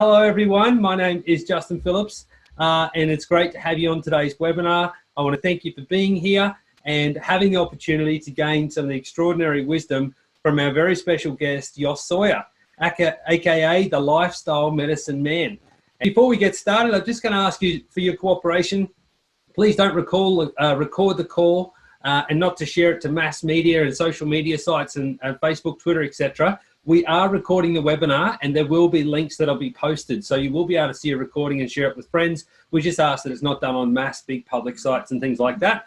Hello everyone, my name is Justin Phillips and it's great to have you on today's webinar. I want to thank you for being here and having the opportunity to gain some of the extraordinary wisdom from our very special guest, Jost Sauer, aka the Lifestyle Medicine Man. And before we get started, I'm just going to ask you for your cooperation. Please don't record the call and not to share it to mass media and social media sites and Facebook, Twitter, etc. We are recording the webinar and there will be links that'll be posted. So you will be able to see a recording and share it with friends. We just ask that it's not done on mass big public sites and things like that.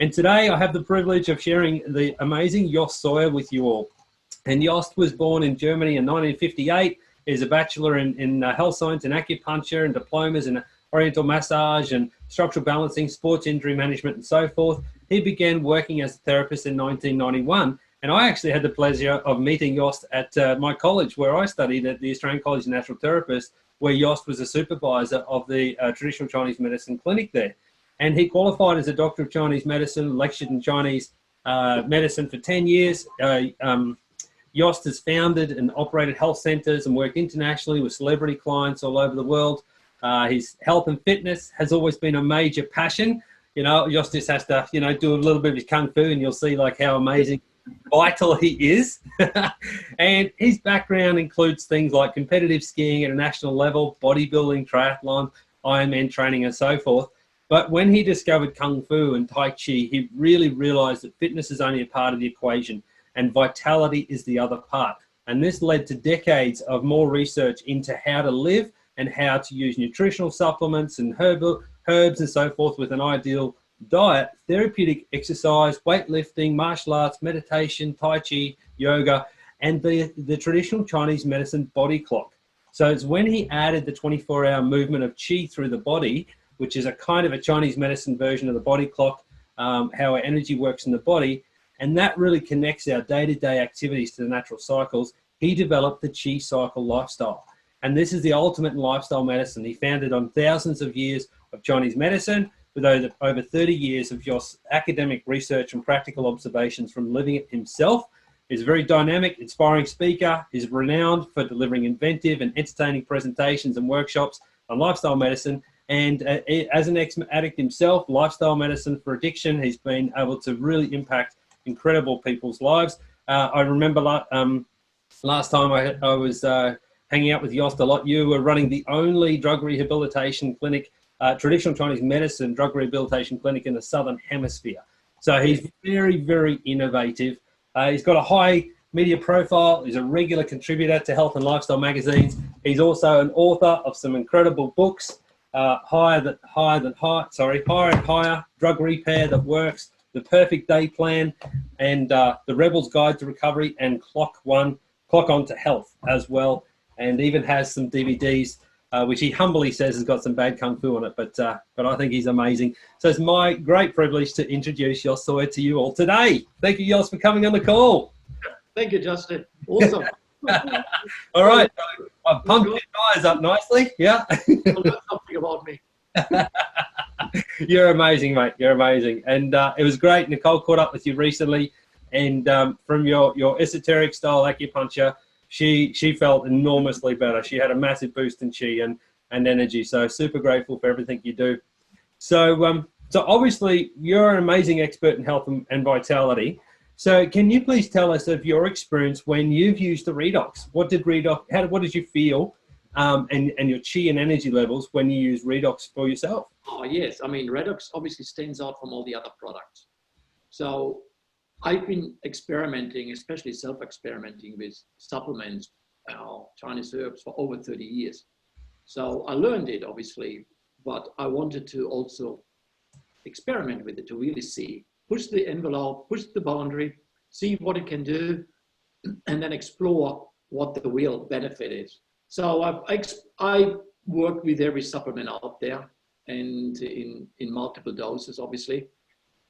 And today I have the privilege of sharing the amazing Jost Sauer with you all. And Jost was born in Germany in 1958. He's a bachelor in health science and acupuncture and diplomas in oriental massage and structural balancing, sports injury management and so forth. He began working as a therapist in 1991. And I actually had the pleasure of meeting Jost at my college where I studied at the Australian College of Natural Therapists, where Jost was a supervisor of the traditional Chinese medicine clinic there. And he qualified as a doctor of Chinese medicine, lectured in Chinese medicine for 10 years. Jost has founded and operated health centers and worked internationally with celebrity clients all over the world. His health and fitness has always been a major passion. You know, Jost just has to, you know, do a little bit of his kung fu and you'll see like how amazing vital he is. And his background includes things like competitive skiing at a national level, bodybuilding, triathlon, Ironman training and so forth. But when he discovered Kung Fu and Tai Chi, he really realized that fitness is only a part of the equation and vitality is the other part. And this led to decades of more research into how to live and how to use nutritional supplements and herbs and so forth with an ideal diet, therapeutic exercise, weightlifting, martial arts, meditation, Tai Chi, yoga, and the traditional Chinese medicine body clock. So it's when he added the 24-hour movement of Qi through the body, which is a kind of a Chinese medicine version of the body clock, how our energy works in the body, and that really connects our day-to-day activities to the natural cycles. He developed the Qi cycle lifestyle. And this is the ultimate in lifestyle medicine. He founded on thousands of years of Chinese medicine, with over 30 years of Jost's academic research and practical observations from living it himself. He's a very dynamic, inspiring speaker. He's renowned for delivering inventive and entertaining presentations and workshops on lifestyle medicine. And as an ex-addict himself, lifestyle medicine for addiction, he's been able to really impact incredible people's lives. I remember last time I was hanging out with Jost a lot, you were running the only drug rehabilitation clinic, traditional Chinese medicine drug rehabilitation clinic in the Southern Hemisphere. So he's very, very innovative. He's got a high media profile. He's a regular contributor to health and lifestyle magazines. He's also an author of some incredible books, Higher and Higher, Drug Repair That Works, The Perfect Day Plan, and The Rebel's Guide to Recovery, and Clock On to Health as well. And even has some DVDs, which he humbly says has got some bad kung fu on it, but I think he's amazing. So it's my great privilege to introduce Jost Sauer to you all today. Thank you, Jost, for coming on the call. Thank you, Justin. Awesome. All right, so I've pumped your tires up nicely. Yeah. Something about me. You're amazing, mate. You're amazing. And it was great. Nicole caught up with you recently, and from your esoteric style acupuncture, she felt enormously better. She had a massive boost in Qi and energy. So super grateful for everything you do. So obviously you're an amazing expert in health and vitality. So can you please tell us of your experience when you've used the Redox? What did you feel and your Qi and energy levels when you use Redox for yourself? Oh yes, I mean Redox obviously stands out from all the other products. So I've been experimenting, especially self-experimenting with supplements, Chinese herbs for over 30 years. So I learned it obviously, but I wanted to also experiment with it to really see, push the envelope, push the boundary, see what it can do, and then explore what the real benefit is. So I worked with every supplement out there and in multiple doses, obviously.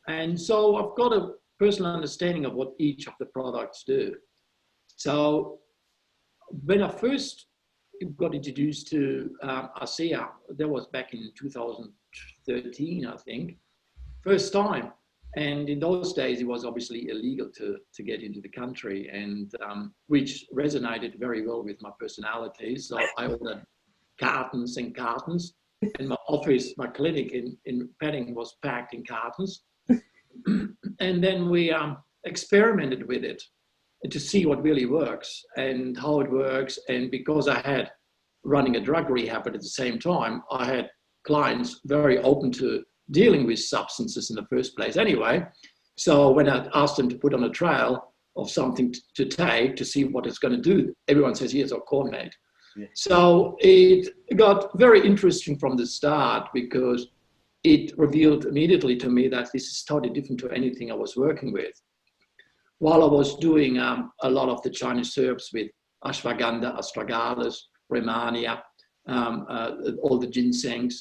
And so I've got a personal understanding of what each of the products do. So when I first got introduced to ASEA, that was back in 2013, I think, first time. And in those days, it was obviously illegal to get into the country, and which resonated very well with my personality. So I ordered cartons and cartons. And my office, my clinic in Penning was packed in cartons. And then we experimented with it to see what really works and how it works. And because I had running a drug rehab, but at the same time, I had clients very open to dealing with substances in the first place anyway. So when I asked them to put on a trial of something to take to see what it's going to do, everyone says, yes, or coordinate. Yeah. So it got very interesting from the start because it revealed immediately to me that this is totally different to anything I was working with. While I was doing a lot of the Chinese herbs with ashwagandha, astragalus, rehmannia, all the ginsengs,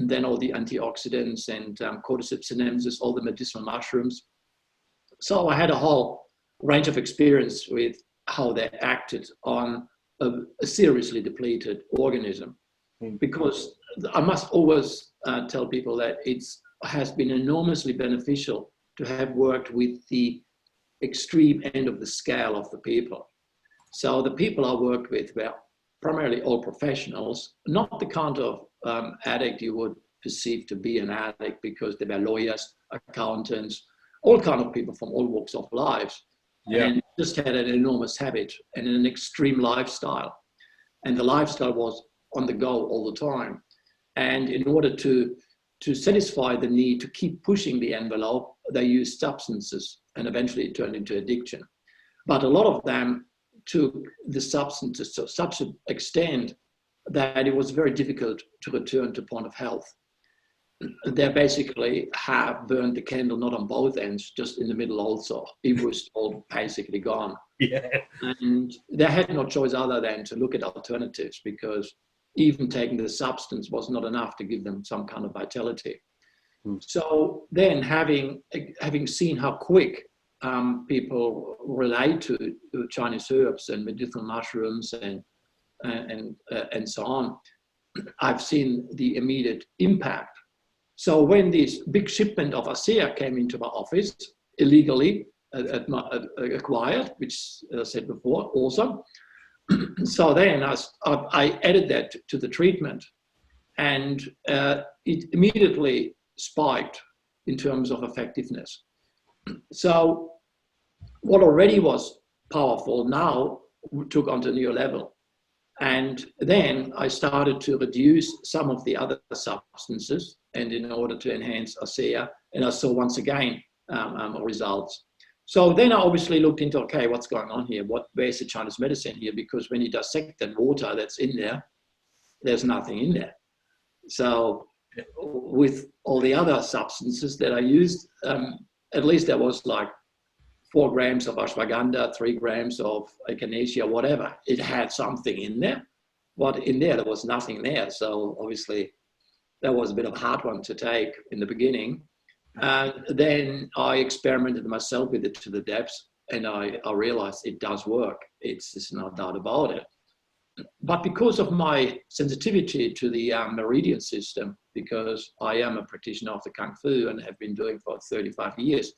then all the antioxidants and cordyceps sinensis, all the medicinal mushrooms. So I had a whole range of experience with how they acted on a seriously depleted organism. Because I must always tell people that it has been enormously beneficial to have worked with the extreme end of the scale of the people. So the people I worked with were primarily all professionals, not the kind of addict you would perceive to be an addict, because they were lawyers, accountants, all kind of people from all walks of life. Yeah. And just had an enormous habit and an extreme lifestyle. And the lifestyle was on the go all the time. And in order to satisfy the need to keep pushing the envelope, they used substances, and eventually it turned into addiction. But a lot of them took the substances to such an extent that it was very difficult to return to point of health. They basically have burned the candle not on both ends, just in the middle also. It was all basically gone. Yeah. And they had no choice other than to look at alternatives, because even taking the substance was not enough to give them some kind of vitality. So then having seen how quick people relate to Chinese herbs and medicinal mushrooms and so on, I've seen the immediate impact. So when this big shipment of ASEA came into my office, illegally acquired, which I said before, awesome. So then I added that to the treatment, and it immediately spiked in terms of effectiveness. So what already was powerful now took on to a new level. And then I started to reduce some of the other substances, and in order to enhance ASEA, and I saw once again results. So then I obviously looked into, okay, what's going on here? Where's the Chinese medicine here? Because when you dissect that water that's in there, there's nothing in there. So with all the other substances that I used, at least there was like 4 grams of ashwagandha, 3 grams of echinacea, whatever. It had something in there. But in there was nothing there. So obviously that was a bit of a hard one to take in the beginning. And then I experimented myself with it to the depths, and I realized it does work. There's no doubt about it. But because of my sensitivity to the meridian system, because I am a practitioner of the Kung Fu and have been doing for 35 years,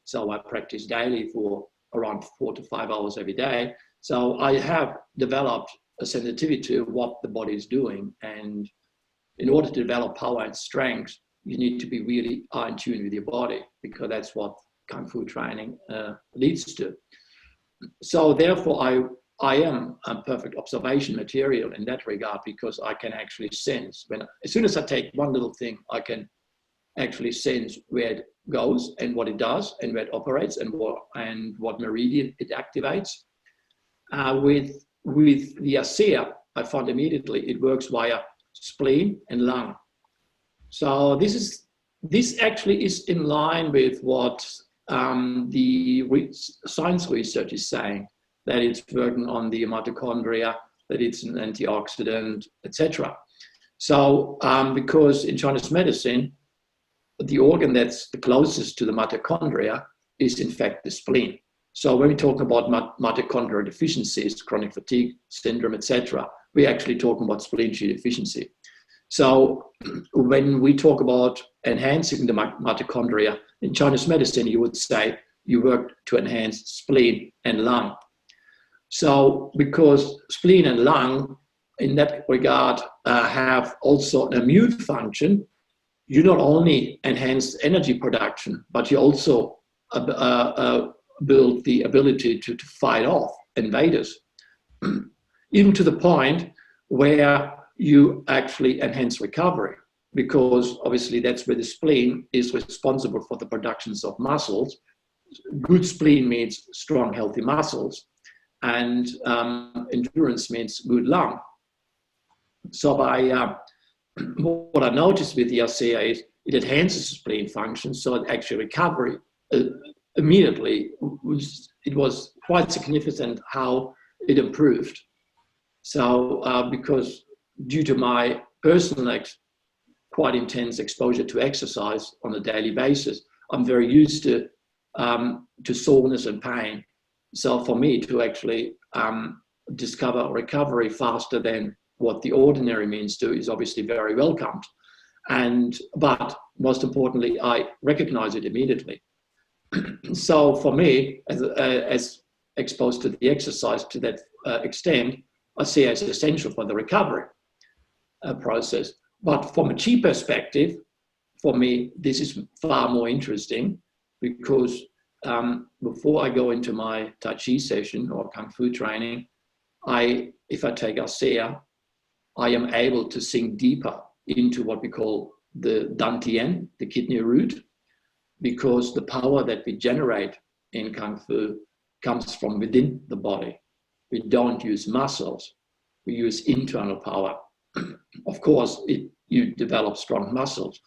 so I practice daily for around 4 to 5 hours every day. So I have developed a sensitivity to what the body is doing. And in order to develop power and strength, you need to be really in tune with your body, because that's what Kung Fu training leads to. So therefore, I am a perfect observation material in that regard, because I can actually sense as soon as I take one little thing, I can actually sense where it goes and what it does and where it operates and what meridian it activates. With the ASEA, I found immediately it works via spleen and lung. So this actually is in line with what the science research is saying, that it's working on the mitochondria, that it's an antioxidant, etc. So because in Chinese medicine, the organ that's the closest to the mitochondria is in fact the spleen. So when we talk about mitochondrial deficiencies, chronic fatigue syndrome, etc., we're actually talking about spleen Qi deficiency. So when we talk about enhancing the mitochondria in Chinese medicine, you would say you work to enhance spleen and lung. So because spleen and lung in that regard have also an immune function, you not only enhance energy production, but you also build the ability to fight off invaders, even to the point where you actually enhance recovery, because obviously that's where the spleen is responsible for the productions of muscles. Good spleen means strong, healthy muscles, and endurance means good lung. So what I noticed with the ASEA is it enhances spleen function, so it actually recovery immediately, it was quite significant how it improved. So because due to my personal quite intense exposure to exercise on a daily basis, I'm very used to soreness and pain. So for me to actually discover recovery faster than what the ordinary means do is obviously very welcomed. But most importantly, I recognize it immediately. So for me, as exposed to the exercise to that extent, I see it as essential for the recovery process. But from a chi perspective, for me, this is far more interesting, because before I go into my Tai Chi session or Kung Fu training, if I take ASEA, I am able to sink deeper into what we call the Dantian, the kidney root, because the power that we generate in Kung Fu comes from within the body. We don't use muscles, we use internal power. Of course, you develop strong muscles,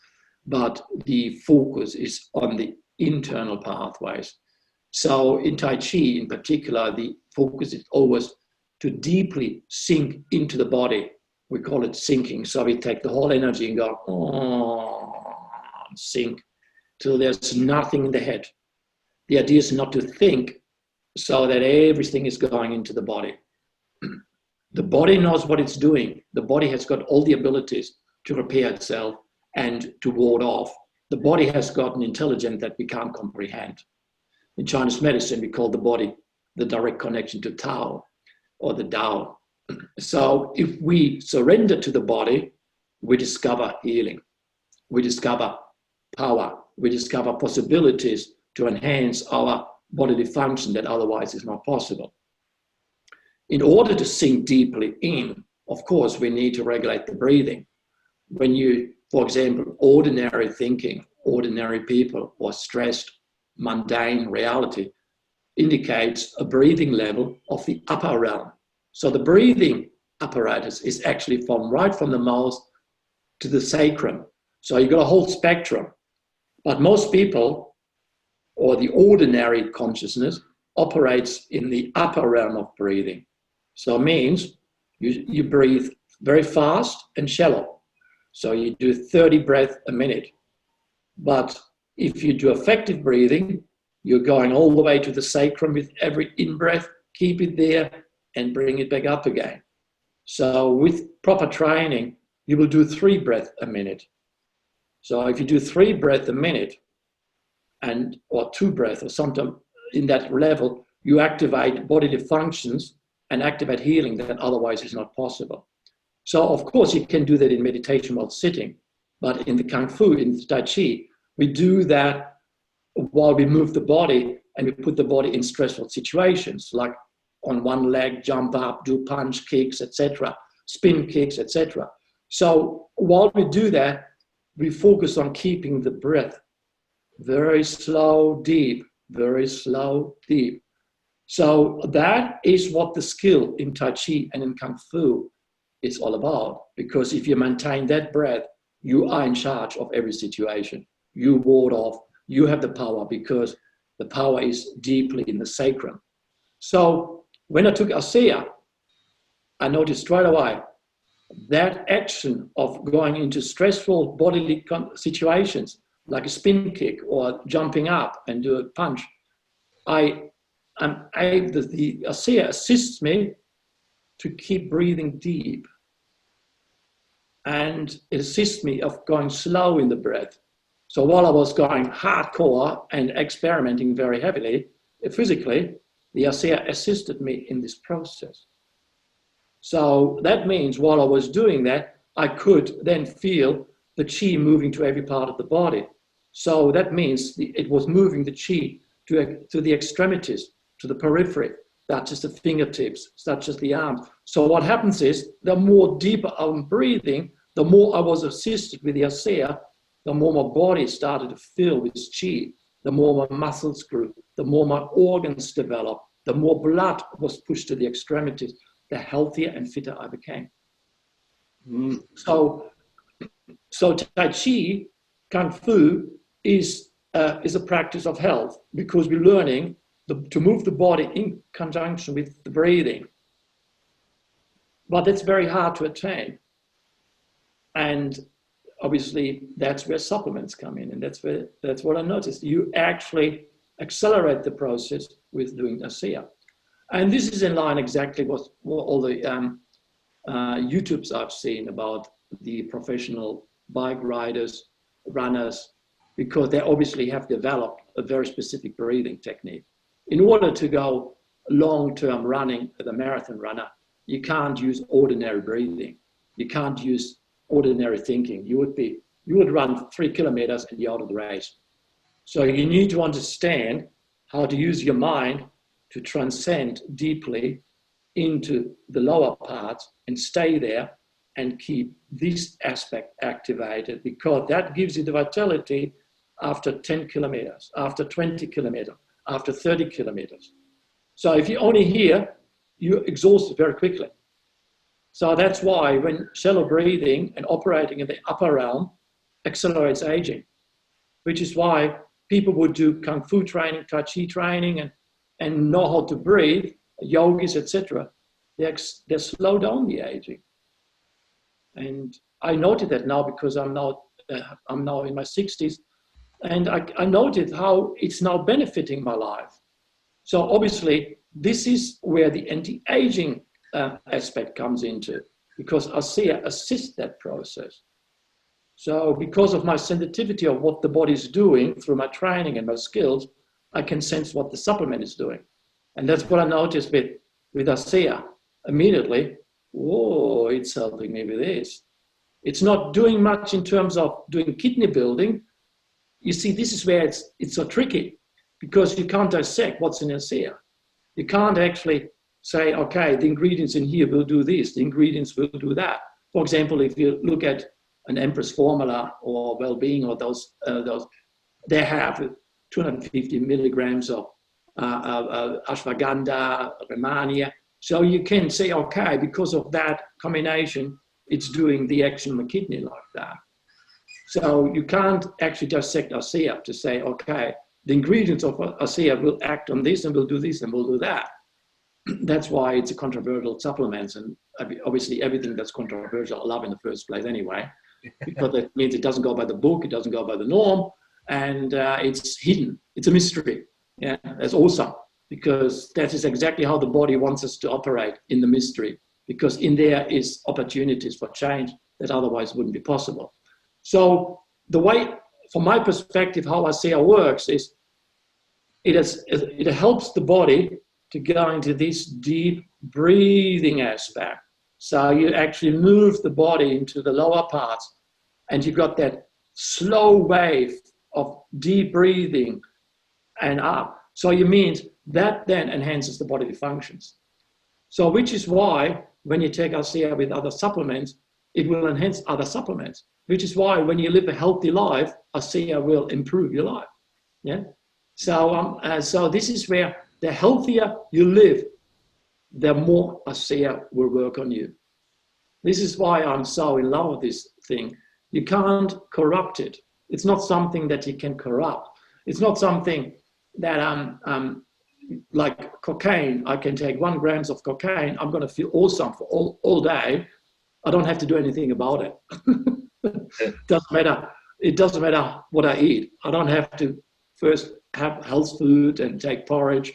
but the focus is on the internal pathways. So in Tai Chi in particular, the focus is always to deeply sink into the body. We call it sinking. So we take the whole energy and go, sink till there's nothing in the head. The idea is not to think so that everything is going into the body. The body knows what it's doing. The body has got all the abilities to repair itself and to ward off. The body has got an intelligence that we can't comprehend. In Chinese medicine, we call the body the direct connection to Tao or the Tao. So if we surrender to the body, we discover healing. We discover power. We discover possibilities to enhance our bodily function that otherwise is not possible. In order to sink deeply in, of course, we need to regulate the breathing. When you, for example, ordinary thinking, ordinary people, or stressed, mundane reality indicates a breathing level of the upper realm. So the breathing apparatus is actually right from the mouth to the sacrum. So you've got a whole spectrum. But most people, or the ordinary consciousness, operates in the upper realm of breathing. So it means you breathe very fast and shallow. So you do 30 breaths a minute. But if you do effective breathing, you're going all the way to the sacrum with every in-breath, keep it there and bring it back up again. So with proper training, you will do 3 breaths a minute. So if you do 3 breaths a minute, or 2 breaths or something in that level, you activate bodily functions and activate healing that otherwise is not possible. So of course you can do that in meditation while sitting, but in the Kung Fu, in the Tai Chi, we do that while we move the body and we put the body in stressful situations, like on one leg, jump up, do punch kicks, etc., spin kicks, etc. So while we do that, we focus on keeping the breath very slow, deep, very slow, deep. So that is what the skill in Tai Chi and in Kung Fu is all about. Because if you maintain that breath, you are in charge of every situation. You ward off, you have the power, because the power is deeply in the sacrum. So when I took ASEA, I noticed straight away that action of going into stressful bodily situations, like a spin kick or jumping up and do a punch, the ASEA assists me to keep breathing deep. And it assists me of going slow in the breath. So while I was going hardcore and experimenting very heavily, physically, the ASEA assisted me in this process. So that means while I was doing that, I could then feel the chi moving to every part of the body. So that means it was moving the chi to the extremities, to the periphery, such as the fingertips, such as the arms. So what happens is, the more deeper I'm breathing, the more I was assisted with the ASEA, the more my body started to fill with chi, the more my muscles grew, the more my organs developed, the more blood was pushed to the extremities, the healthier and fitter I became. So Tai Chi, Kung Fu is a practice of health, because we're learning to move the body in conjunction with the breathing. But it's very hard to attain. And obviously that's where supplements come in. And that's what I noticed. You actually accelerate the process with doing ASEA. And this is in line exactly what all the YouTubes I've seen about the professional bike riders, runners, because they obviously have developed a very specific breathing technique. In order to go long-term running as a marathon runner, you can't use ordinary breathing. You can't use ordinary thinking. You would run 3 kilometers and you're out of the race. So you need to understand how to use your mind to transcend deeply into the lower parts and stay there and keep this aspect activated, because that gives you the vitality after 10 kilometers, after 20 kilometers, after 30 kilometers. So if you're only here, you're exhausted very quickly. So that's why when shallow breathing and operating in the upper realm accelerates aging, which is why people would do Kung Fu training, Tai Chi training, and know how to breathe, yogis, etc. They slow down the aging. And I noted that now, because I'm now in my 60s, and I noted how it's now benefiting my life. So obviously, this is where the anti-aging aspect comes into, because ASEA assists that process. So because of my sensitivity of what the body is doing through my training and my skills, I can sense what the supplement is doing. And that's what I noticed with ASEA. Immediately, whoa, it's helping me with this. It's not doing much in terms of doing kidney building. You see, this is where it's so tricky, because you can't dissect what's in ASEA. You can't actually say, okay, the ingredients in here will do this, the ingredients will do that. For example, if you look at an Empress formula or well-being, or those they have 250 milligrams of ashwagandha, Rehmannia. So you can say, okay, because of that combination, it's doing the action of the kidney like that. So you can't actually dissect ASEA to say, okay, the ingredients of ASEA will act on this and will do this and will do that. That's why it's a controversial supplement, and obviously everything that's controversial I love in the first place anyway, because that means it doesn't go by the book, it doesn't go by the norm, and it's hidden. It's a mystery. Yeah, that's awesome, because that is exactly how the body wants us to operate, in the mystery, because in there is opportunities for change that otherwise wouldn't be possible. So the way, from my perspective, how ASEA works is it helps the body to go into this deep breathing aspect. So you actually move the body into the lower parts, and you got that slow wave of deep breathing and up. So you mean that then enhances the bodily functions. So which is why when you take ASEA with other supplements, it will enhance other supplements, which is why when you live a healthy life, ASEA will improve your life. Yeah. So this is where the healthier you live, the more ASEA will work on you. This is why I'm so in love with this thing. You can't corrupt it. It's not something that you can corrupt. It's not something that like cocaine. I can take 1 gram of cocaine. I'm going to feel awesome for all day. I don't have to do anything about it. It doesn't matter. It doesn't matter what I eat. I don't have to first have health food and take porridge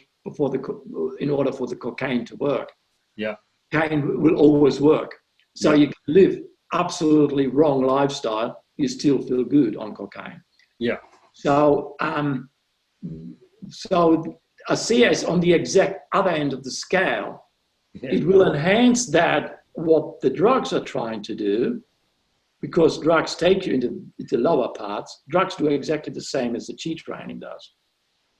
in order for the cocaine to work. Yeah, cocaine will always work. So you can live absolutely wrong lifestyle, you still feel good on cocaine. Yeah. So ASEA is on the exact other end of the scale. Yeah. It will enhance that what the drugs are trying to do, because drugs take you into the lower parts, drugs do exactly the same as the chi training does.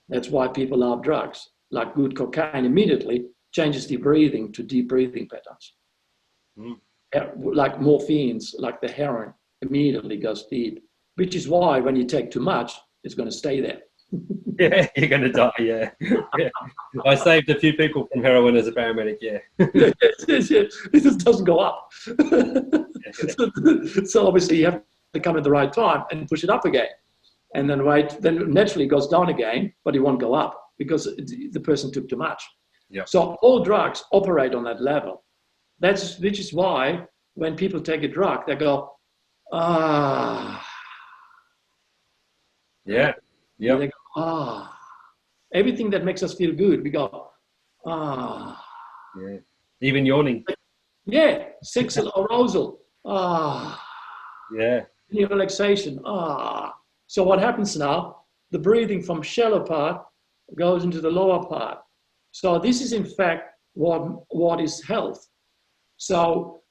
That's why people love drugs. Like good cocaine immediately changes the breathing to deep breathing patterns. Mm. Like morphines, like the heroin, immediately goes deep, which is why when you take too much, it's going to stay there. Yeah, you're going to die, yeah. Yeah. I saved a few people from heroin as a paramedic, yeah. It just doesn't go up. So obviously you have to come at the right time and push it up again. And then then naturally it goes down again, but it won't go up because the person took too much. Yeah. So all drugs operate on that level. Which is why when people take a drug, they go, ah. Yeah. Yeah. They go, ah. Everything that makes us feel good, we go, ah. Yeah. Even yawning. Yeah. Sexual arousal. Ah. Yeah. Relaxation. Ah. So what happens now? The breathing from shallow part goes into the lower part. So this is in fact what is health. So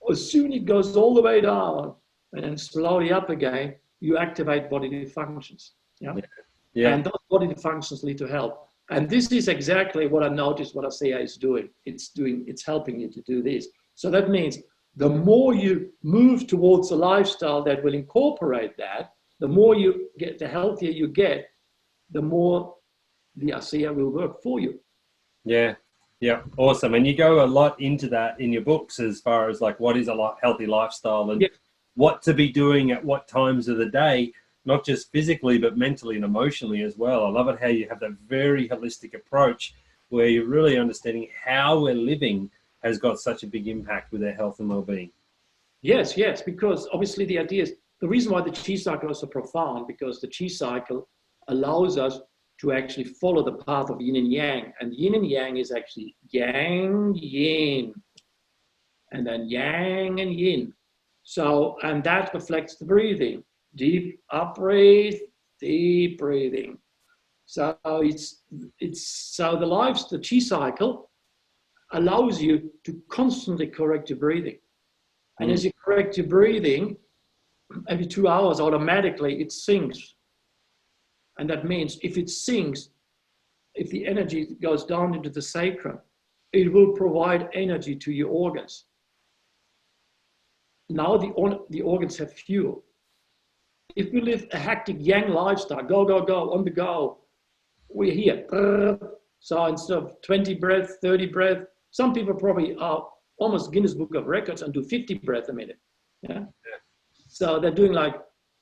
as soon as it goes all the way down and then slowly up again, you activate bodily functions. Yeah. Yeah. And those bodily functions lead to health. And this is exactly what I noticed what ASEA is doing. It's helping you to do this. So that means the more you move towards a lifestyle that will incorporate that, the more you get, the healthier you get, the more the ASEA will work for you. Yeah. Yeah. Awesome. And you go a lot into that in your books as far as like what is a healthy lifestyle and what to be doing at what times of the day, not just physically, but mentally and emotionally as well. I love it how you have that very holistic approach where you're really understanding how we're living has got such a big impact with our health and well-being. Yes, because obviously the idea is, the reason why the chi cycle is so profound, because the chi cycle allows us to actually follow the path of yin and yang. And yin and yang is actually yang, yin, and then yang and yin. So, and that reflects the breathing. Deep up breathe, deep breathing. So the chi cycle allows you to constantly correct your breathing. And as you correct your breathing, every 2 hours automatically it sinks. And that means if it sinks, if the energy goes down into the sacrum, it will provide energy to your organs. Now the organs have fuel. If we live a hectic yang lifestyle, go, on the go, we're here. So instead of 20 breaths, 30 breaths, some people probably are almost Guinness Book of Records and do 50 breaths a minute. Yeah. So they're doing like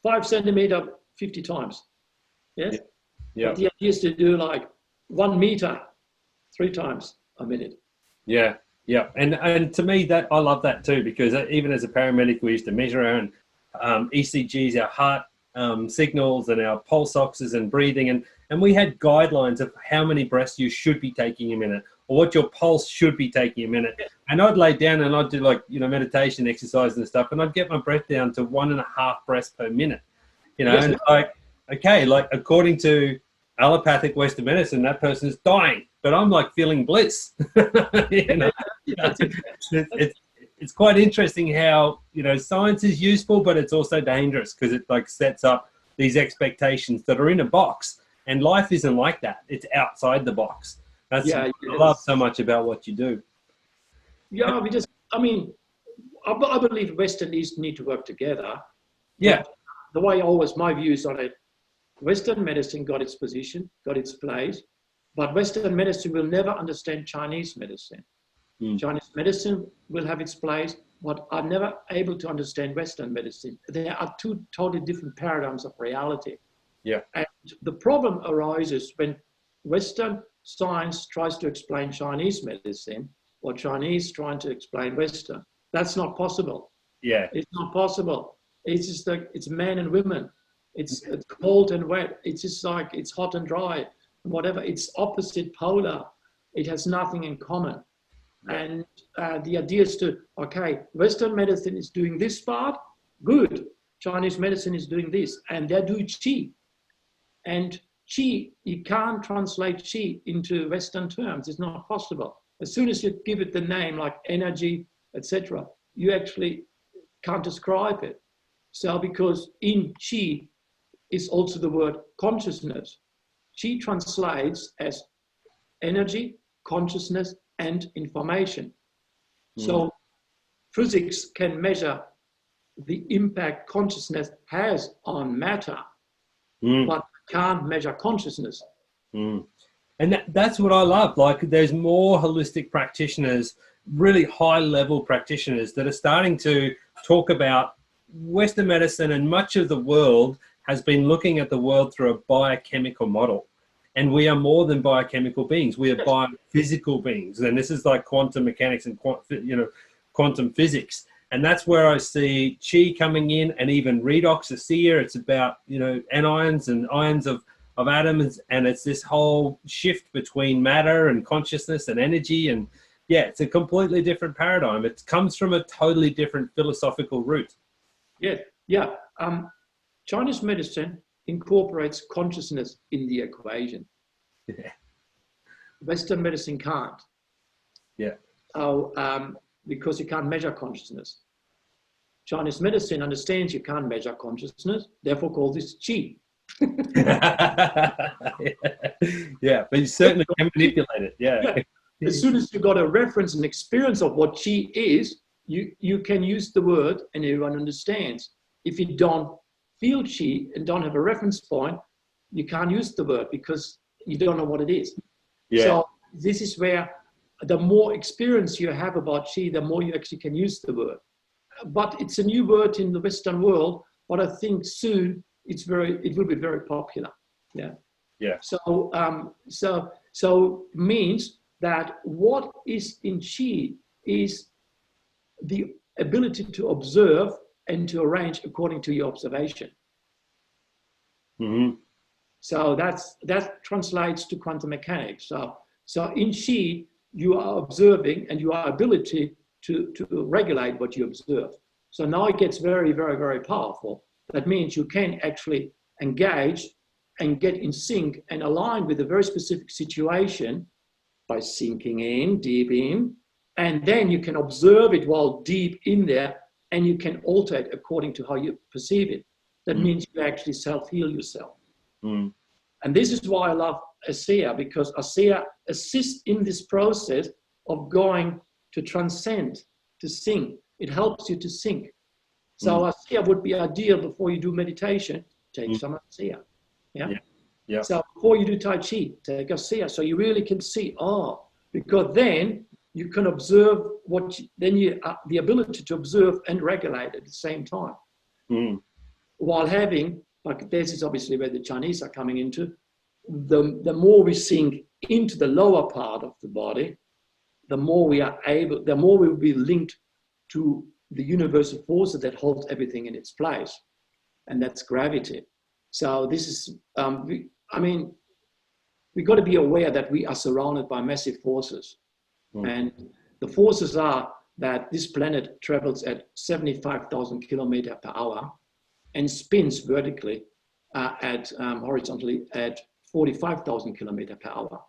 5 centimeters 50 times. Yes. Yeah. But the idea is to do like 1 meter 3 times a minute. Yeah. Yeah. And to me, that I love that too, because even as a paramedic, we used to measure our own ECGs, our heart signals and our pulse oxes and breathing. And we had guidelines of how many breaths you should be taking a minute or what your pulse should be taking a minute. And I'd lay down and I'd do like, meditation exercise and stuff. And I'd get my breath down to 1.5 breaths per minute, and it's like, okay, like according to allopathic Western medicine, that person is dying, but I'm like feeling bliss. It's quite interesting how, science is useful, but it's also dangerous because it like sets up these expectations that are in a box, and life isn't like that. It's outside the box. That's what I love so much about what you do. Yeah, I believe West and East need to work together. Yeah. The way my views on it, Western medicine got its position, got its place, but Western medicine will never understand Chinese medicine. Chinese medicine will have its place, but are never able to understand Western medicine. There are 2 totally different paradigms of reality. Yeah. And the problem arises when Western science tries to explain Chinese medicine or Chinese trying to explain Western. That's not possible. Yeah. It's not possible. It's just like, it's men and women. It's cold and wet. It's just like, it's hot and dry, whatever. It's opposite polar. It has nothing in common. And the idea is Western medicine is doing this part, good. Chinese medicine is doing this, and they're doing qi. And qi, you can't translate qi into Western terms. It's not possible. As soon as you give it the name like energy, etc., you actually can't describe it. So because in Qi is also the word consciousness. Qi translates as energy, consciousness, and information. So physics can measure the impact consciousness has on matter, but can't measure consciousness. And that's what I love. Like, there's more holistic practitioners, really high level practitioners that are starting to talk about Western medicine, and much of the world has been looking at the world through a biochemical model. And we are more than biochemical beings. We are biophysical beings. And this is like quantum mechanics and quantum physics. And that's where I see Qi coming in, and even Redox, ASEA. It's about, anions and ions of atoms, and it's this whole shift between matter and consciousness and energy. And yeah, it's a completely different paradigm. It comes from a totally different philosophical root. Yeah. Chinese medicine incorporates consciousness in the equation. Yeah. Western medicine can't. Yeah. So, because you can't measure consciousness. Chinese medicine understands you can't measure consciousness, therefore calls this Qi. Yeah, but you certainly can manipulate it. Yeah. As soon as you've got a reference and experience of what Qi is, you can use the word and everyone understands. If you don't feel Qi and don't have a reference point, you can't use the word because you don't know what it is. Yeah. So this is where the more experience you have about Qi, the more you actually can use the word. But it's a new word in the Western world, but I think soon it will be very popular. Yeah. Yeah. So means that what is in Qi is the ability to observe and to arrange according to your observation. So that translates to quantum mechanics. So in Qi, you are observing and you are ability to regulate what you observe. So now it gets very, very, very powerful. That means you can actually engage and get in sync and align with a very specific situation by sinking in, deep in, and then you can observe it while deep in there, and you can alter it according to how you perceive it. That means you actually self-heal yourself. And this is why I love ASEA, because ASEA assists in this process of going to transcend, to sink. It helps you to sink. So ASEA would be ideal before you do meditation, take some ASEA. Yeah. So before you do Tai Chi, take ASEA. So you really can see, because then you can observe the ability to observe and regulate at the same time. While having, like this is obviously where the Chinese are coming into, the more we sink into the lower part of the body, the more we will be linked to the universal forces that hold everything in its place. And that's gravity. So this is, we got to be aware that we are surrounded by massive forces. And the forces are that this planet travels at 75,000 kilometers per hour and spins vertically horizontally at 45,000 kilometers per hour.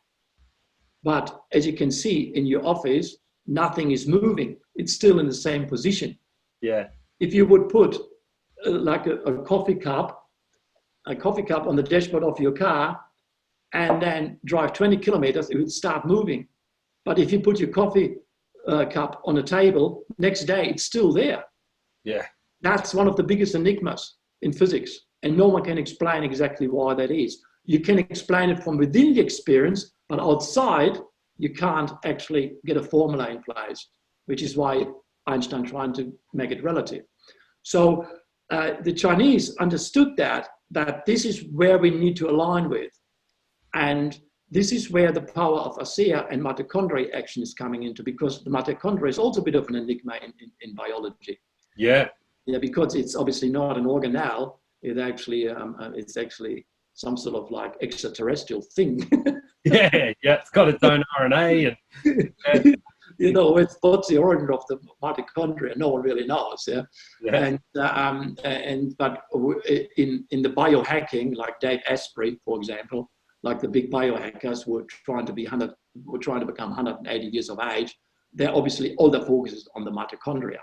But as you can see in your office, nothing is moving. It's still in the same position. Yeah. If you would put like a coffee cup on the dashboard of your car and then drive 20 kilometers, it would start moving. But if you put your coffee cup on a table, next day it's still there. Yeah. That's one of the biggest enigmas in physics, and no one can explain exactly why that is. You can explain it from within the experience, but outside you can't actually get a formula in place, which is why Einstein trying to make it relative. So the Chinese understood that this is where we need to align with. And this is where the power of ASEA and mitochondria action is coming into, because the mitochondria is also a bit of an enigma in biology. Yeah. Yeah, because it's obviously not an organelle. It's actually some sort of like extraterrestrial thing. yeah, it's got its own RNA. What's the origin of the mitochondria? No one really knows. Yeah. But in the biohacking, like Dave Asprey, for example, like the big biohackers who were trying to become 180 years of age, there obviously all the focus is on the mitochondria.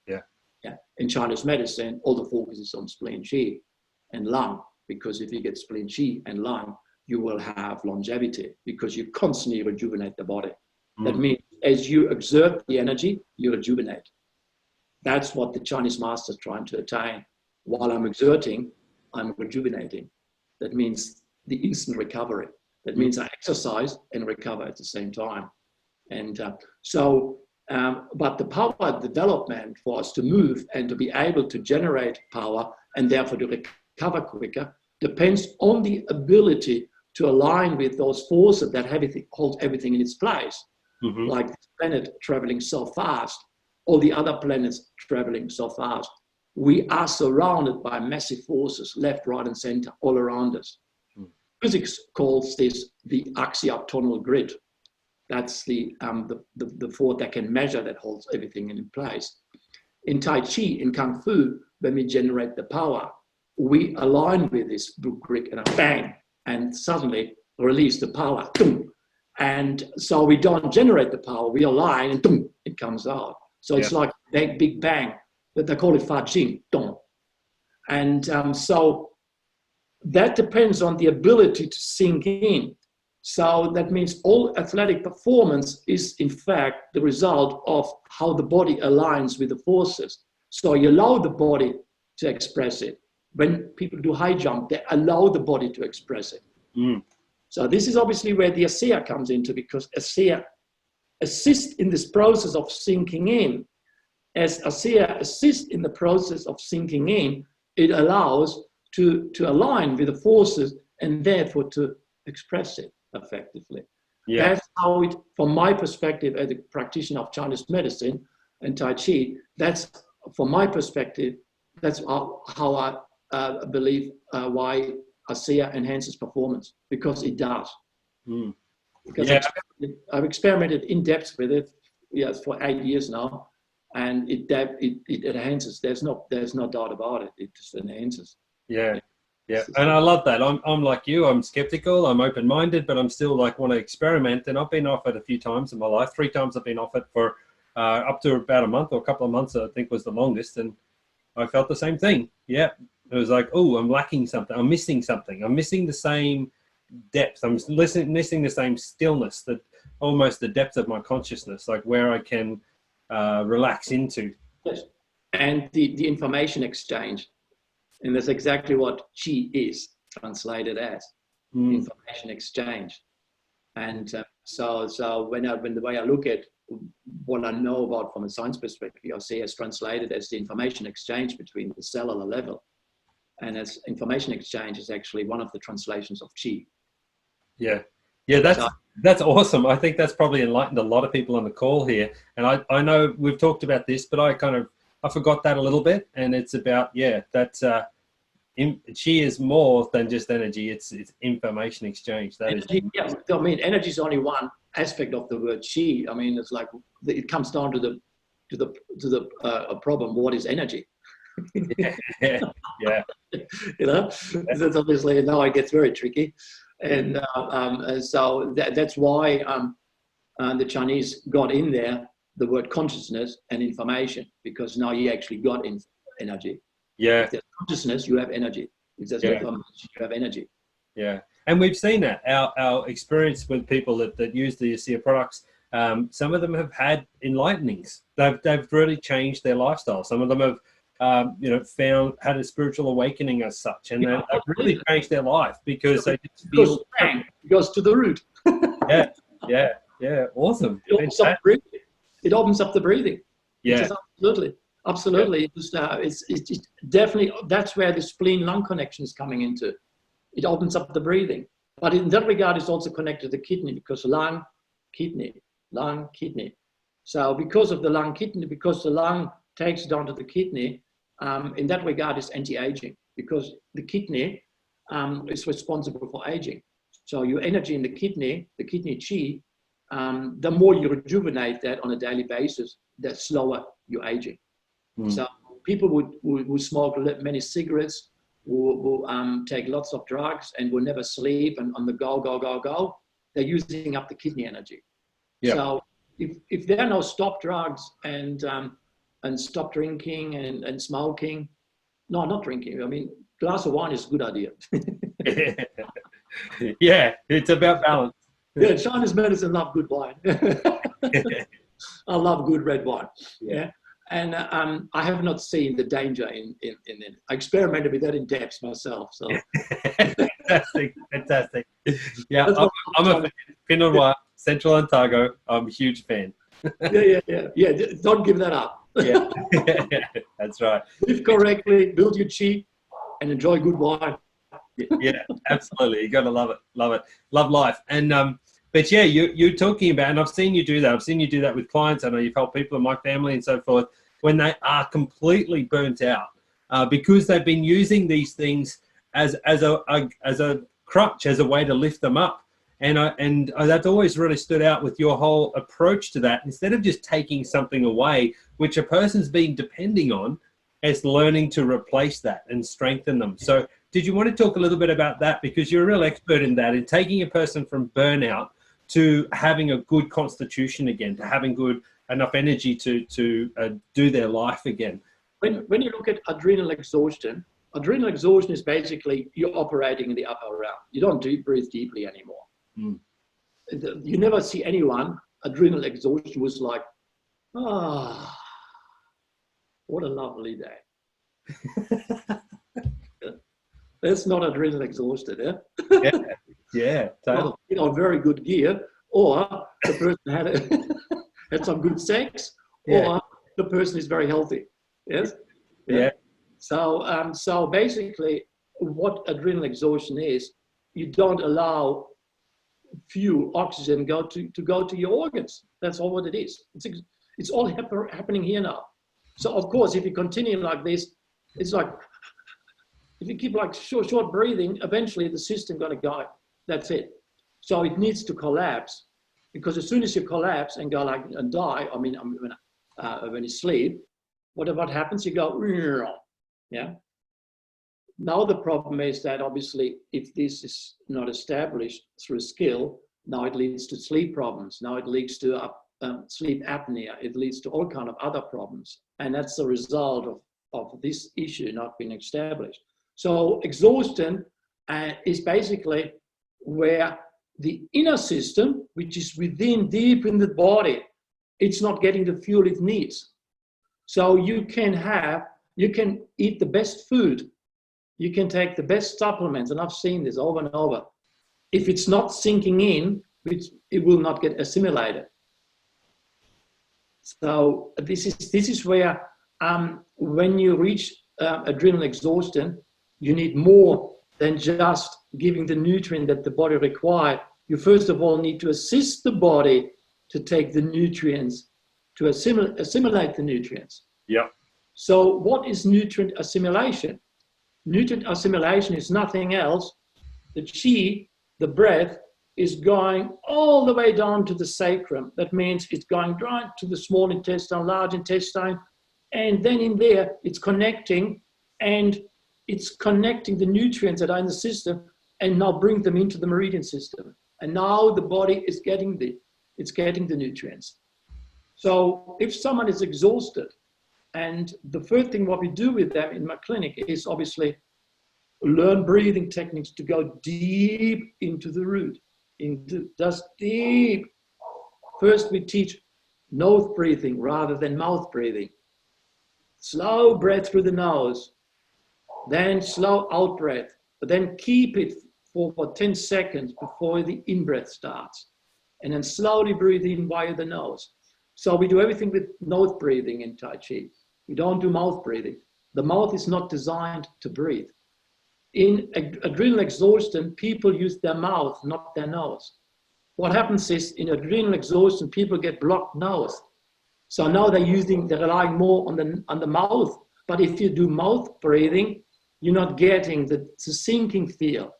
Yeah. Yeah. In Chinese medicine, all the focus is on spleen qi and lung, because if you get spleen qi and lung, you will have longevity because you constantly rejuvenate the body. That means as you exert the energy, you rejuvenate. That's what the Chinese master is trying to attain. While I'm exerting, I'm rejuvenating. That means the instant recovery. That means I exercise and recover at the same time. And but the power development for us to move and to be able to generate power and therefore to recover quicker depends on the ability to align with those forces that hold everything in its place. Like this planet traveling so fast, all the other planets traveling so fast. We are surrounded by massive forces, left, right, and center, all around us. Physics calls this the axial grid. That's the force that can measure, that holds everything in place. In Tai Chi, in Kung Fu, when we generate the power, we align with this grid and bang, and suddenly release the power. And so we don't generate the power, we align and it comes out. So it's like a big bang, but they call it Fa Jing, dong. And so that depends on the ability to sink in. So that means all athletic performance is in fact the result of how the body aligns with the forces. So you allow the body to express it. When people do high jump, they allow the body to express it. So this is obviously where the ASEA comes into, because ASEA assists in this process of sinking in. As ASEA assists in the process of sinking in, it allows to align with the forces and therefore to express it effectively. Yeah. That's how it, from my perspective as a practitioner of Chinese medicine and Tai Chi, that's, from my perspective, that's how I believe why ASEA enhances performance, because it does. Because I've experimented in depth with it, for 8 years now, and it enhances. There's no doubt about it. It just enhances. Yeah, and I love that. I'm like you. I'm skeptical. I'm open-minded, but I'm still like want to experiment. And I've been off it a few times in my life. 3 times I've been off it for up to about a month or a couple of months. I think was the longest, and I felt the same thing. Yeah. It was like, oh, I'm lacking something. I'm missing something. I'm missing the same depth. I'm missing the same stillness, that almost the depth of my consciousness, like where I can relax into. Yes. And the information exchange. And that's exactly what Qi is translated as, information exchange. And so when the way I look at what I know about from a science perspective, I see it's translated as the information exchange between the cellular level. And as information exchange is actually one of the translations of Qi. Yeah, that's awesome. I think that's probably enlightened a lot of people on the call here. And I know we've talked about this, but I forgot that a little bit. And it's about, that Qi is more than just energy. It's information exchange. That energy, is. Yeah, I mean, energy is only one aspect of the word Qi. I mean, it's like it comes down to the problem. What is energy? yeah. That's obviously now it gets very tricky, and so that's why the Chinese got in there the word consciousness and information, because now you actually got in energy. If there's consciousness, you have energy. If there's information, you have energy. Yeah, and we've seen that our experience with people that use the ASEA products. Some of them have had enlightenings. They've really changed their lifestyle. Some of them have had a spiritual awakening as such, and they've really changed their life because they just feel goes to the root. Awesome. It opens up the breathing. Yeah, absolutely. It's definitely, that's where the spleen lung connection is coming into. It opens up the breathing, but in that regard, it's also connected to the kidney, because lung, kidney. So because of the lung, kidney, because the lung takes it down to the kidney. In that regard, it's anti-aging, because the kidney is responsible for aging. So your energy in the kidney Qi, the more you rejuvenate that on a daily basis, the slower you're aging. So people who smoke many cigarettes, who take lots of drugs and will never sleep and on the go, they're using up the kidney energy. So if there are no stop drugs and stop drinking and smoking, no, not drinking. I mean, glass of wine is a good idea. Yeah, it's about balance. Yeah, Chinese medicine love good wine. I love good red wine. Yeah. And I have not seen the danger in it. I experimented with that in depth myself. So fantastic. Yeah, I'm a Pinot Noir, Central Ontario. I'm a huge fan. Yeah. Don't give that up. Yeah, that's right. Live correctly, build your chi, and enjoy good wine. Yeah, absolutely. You got to love it, love life. And but yeah, you're talking about, and I've seen you do that. I've seen you do that with clients. I know you've helped people in my family and so forth when they are completely burnt out because they've been using these things as a crutch, as a way to lift them up. And that's always really stood out with your whole approach to that. Instead of just taking something away, which a person's been depending on, as learning to replace that and strengthen them. So did you want to talk a little bit about that? Because you're a real expert in that, in taking a person from burnout to having a good constitution again, to having enough energy to do their life again. When you look at adrenal exhaustion is basically you're operating in the upper realm. You don't breathe deeply anymore. Mm. You never see anyone, adrenal exhaustion was like, what a lovely day. That's not adrenal exhausted, eh? Yeah, totally. Well, very good gear, or the person had some good sex, or the person is very healthy. Yes. Yeah. So basically, what adrenal exhaustion is, you don't allow fuel, oxygen to go to your organs. That's all what it is. It's all happening here now. So of course, if you continue like this, it's like, if you keep like short breathing, eventually the system gonna go. That's it. So it needs to collapse, because as soon as you collapse and go like and die, I mean, when you sleep, what happens? You go, yeah. Now the problem is that obviously, if this is not established through skill, now it leads to sleep problems. Now it leads to sleep apnea. It leads to all kind of other problems, and that's the result of this issue not being established. So exhaustion is basically where the inner system, which is within, deep in the body, it's not getting the fuel it needs. So you can eat the best food, you can take the best supplements, and I've seen this over and over. If it's not sinking in, it will not get assimilated. So this is where when you reach adrenal exhaustion, you need more than just giving the nutrient that the body requires. You first of all need to assist the body to take the nutrients, to assimilate the nutrients. Yeah. So what is nutrient assimilation? Nutrient assimilation is nothing else. The chi, the breath, is going all the way down to the sacrum. That means it's going right to the small intestine, large intestine, and then in there it's connecting, and it's connecting the nutrients that are in the system and now bring them into the meridian system. And now the body is getting the nutrients. So if someone is exhausted, and the first thing what we do with them in my clinic is obviously learn breathing techniques to go deep into the root, just deep. First we teach nose breathing rather than mouth breathing. Slow breath through the nose, then slow out breath, but then keep it for 10 seconds before the in-breath starts. And then slowly breathe in via the nose. So we do everything with nose breathing in Tai Chi. We don't do mouth breathing. The mouth is not designed to breathe. In adrenal exhaustion, people use their mouth, not their nose. What happens is in adrenal exhaustion, people get blocked nose. So now they're relying more on the mouth. But if you do mouth breathing, you're not getting the sinking feel.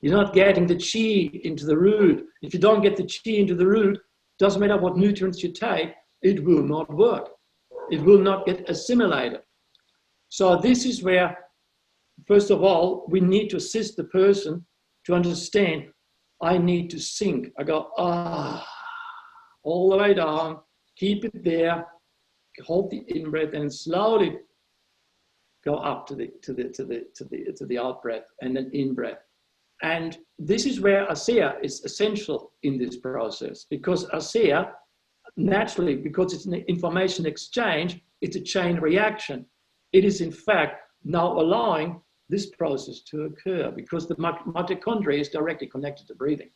You're not getting the chi into the root. If you don't get the chi into the root, doesn't matter what nutrients you take, it will not work. It will not get assimilated. So this is where, first of all, we need to assist the person to understand, I need to sink. I go, all the way down, keep it there, hold the in-breath, and slowly go up to the out-breath, and then in-breath. And this is where ASEA is essential in this process, because ASEA, naturally, because it's an information exchange, it's a chain reaction. It is, in fact, now allowing this process to occur because the mitochondria is directly connected to breathing.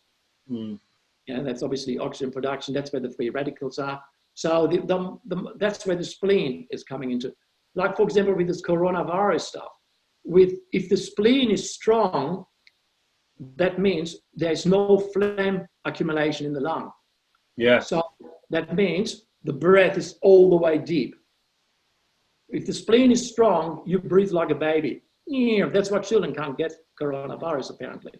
Yeah, that's obviously oxygen production. That's where the free radicals are. So that's where the spleen is coming into. Like, for example, with this coronavirus stuff, if the spleen is strong, that means there's no phlegm accumulation in the lung. Yeah. So that means the breath is all the way deep. If the spleen is strong, you breathe like a baby. Yeah, that's why children can't get coronavirus, apparently.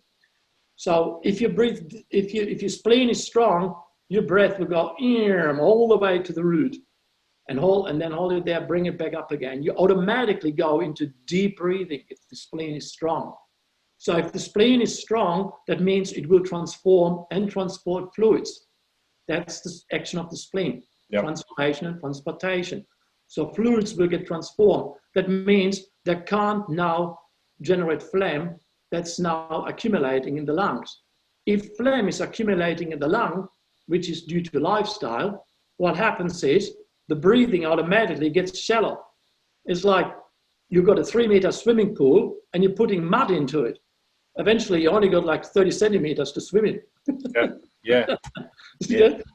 So if you breathe, if your spleen is strong, your breath will go all the way to the root, and then hold it there, bring it back up again. You automatically go into deep breathing if the spleen is strong. So if the spleen is strong, that means it will transform and transport fluids. That's the action of the spleen, transformation and transportation. So fluids will get transformed. That means they can't now generate phlegm that's now accumulating in the lungs. If phlegm is accumulating in the lung, which is due to lifestyle, what happens is the breathing automatically gets shallow. It's like you've got a 3-meter swimming pool and you're putting mud into it. Eventually, you only got like 30 centimeters to swim in. Yeah.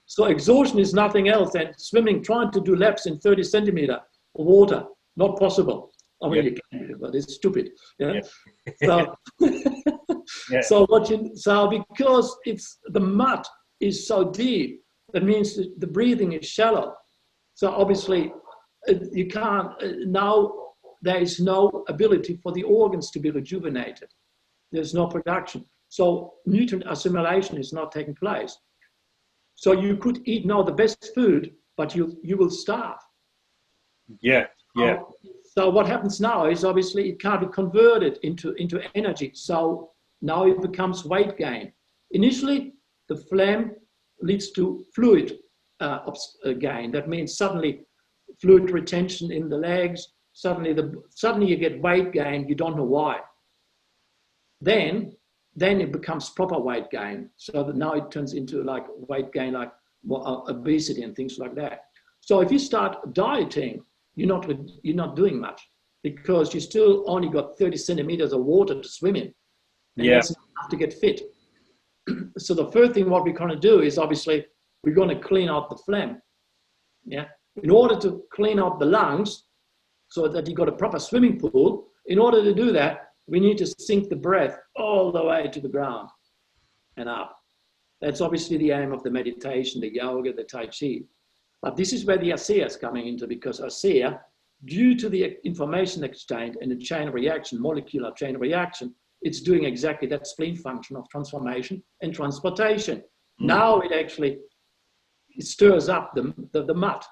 So exhaustion is nothing else than swimming, trying to do laps in 30 centimeter water. Not possible. I mean, you can do it, but it's stupid. Yeah. So, so because the mud is so deep, that means the breathing is shallow. So obviously, you can't now. There is no ability for the organs to be rejuvenated. There's no production. So nutrient assimilation is not taking place. So you could eat now the best food, but you will starve. Yeah. So what happens now is obviously it can't be converted into energy. So now it becomes weight gain. Initially, the phlegm leads to fluid gain. That means suddenly fluid retention in the legs. Suddenly you get weight gain. You don't know why. Then it becomes proper weight gain. So that now it turns into like weight gain, like obesity and things like that. So if you start dieting, you're not doing much because you still only got 30 centimeters of water to swim in. And that's not enough to get fit. So the first thing what we're going to do is obviously we're going to clean out the phlegm. Yeah. In order to clean out the lungs so that you got a proper swimming pool, in order to do that, we need to sink the breath all the way to the ground and up. That's obviously the aim of the meditation, the yoga, the Tai Chi. But this is where the ASEA is coming into, because ASEA, due to the information exchange and the chain reaction, molecular chain reaction, it's doing exactly that spleen function of transformation and transportation. Now it stirs up the mud